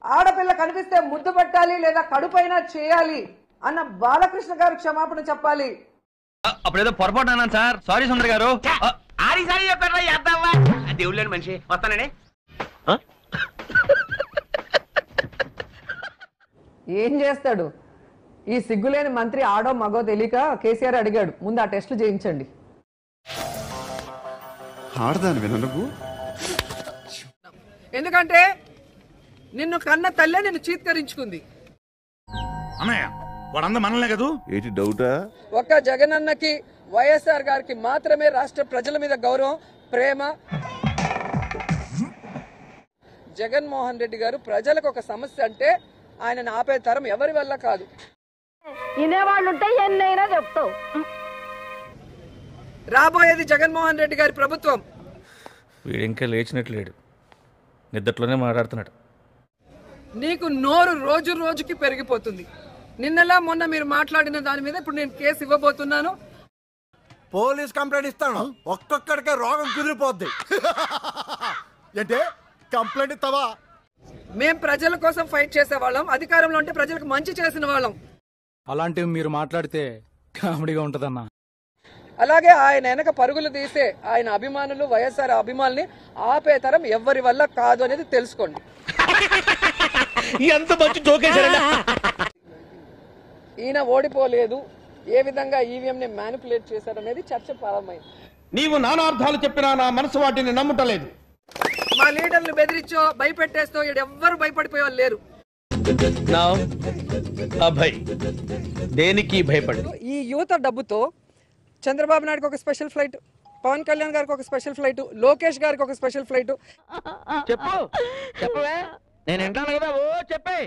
ఆడపిల్ల కనిపిస్తే ముద్దు పెట్టాలి లేదా కడుపైనా చేయాలి అన్న బాలకృష్ణ గారు క్షమాపణ చెప్పాలి. అప్పుడేదో పొరపాటు అన్నాను సార్, సారీ సుందర్ గారు. ఆరిసారి చెప్పారా దేవుళ్ళని మనిషి వస్తానండి. ఏం చేస్తాడు ఈ సిగ్గులేని మంత్రి? ఆడో మగో తెలియక కేసీఆర్ అడిగాడు, ముందు ఆ టెస్టులు చేయించండి. ఎందుకంటే నిన్ను కన్న తల్లే నిన్ను చీత్కరించుకుంది. ఒక్క జగనన్నకి వైఎస్ఆర్ గారికి మాత్రమే రాష్ట్ర ప్రజల మీద గౌరవం, ప్రేమ. జగన్మోహన్ రెడ్డి గారు ప్రజలకు ఒక సమస్య అంటే ఆయనను ఆపే తరం ఎవరి వల్ల కాదు. వినేవాళ్ళుంటే ఎన్నైనా చెప్తావు. రాబోయేది జగన్మోహన్ రెడ్డి గారి ప్రభుత్వం. వీడు ఇంకా లేచినట్లేడు, నిద్దట్లోనే మాట్లాడుతున్నాడు. నీకు నోరు రోజు రోజుకి పెరిగిపోతుంది. నిన్నలా మొన్న మీరు మాట్లాడిన దాని మీద ఇప్పుడు నేను కేసు ఇవ్వబోతున్నాను. పోలీస్ కంప్లైంట్ ఇస్తాను, ఒక్కొక్కడికే రోగం కుదిరిపోద్ది. అంటే కంప్లైంట్ ఇస్తావా? మేం ప్రజల కోసం ఫైట్ చేసే వాళ్ళం, అధికారంలో ఉంటే ప్రజలకు మంచి చేసిన వాళ్ళం. అలాంటివి మీరు మాట్లాడితే కామెడీగా ఉంటదన్నా. అలాగే ఆయన వెనక పరుగులు తీసే ఆయన అభిమానులు, వైఎస్ఆర్ అభిమానుల్ని ఆపే తరం ఎవరి వల్ల కాదు అనేది తెలుసుకోండి. ఎంత మంచి జోకేశారండి. ఈయన ఓడిపోలేదు, ఏ విధంగా ఈవీఎం ని మ్యానిపులేట్ చేశారనేది చర్చ ప్రారంభమైంది. నీవు నానార్థాలు చెప్పినా నా మనసు వాటిని నమ్ముటలేదు. మా లీడర్లు బెదిరించో భయపెట్టేస్తో ఎవ్వరు భయపడిపోయే వాళ్ళు లేరు. అభయ్ దేనికి భయపడు? ఈ యువత డబ్బుతో చంద్రబాబు నాయుడుకి ఒక స్పెషల్ ఫ్లైట్, పవన్ కళ్యాణ్ గారికి ఒక స్పెషల్ ఫ్లైట్, లోకేష్ గారికి ఒక స్పెషల్ ఫ్లైట్. చెప్పు చెప్పవే, నేను వింటాను కదా. ఓ చెప్పే.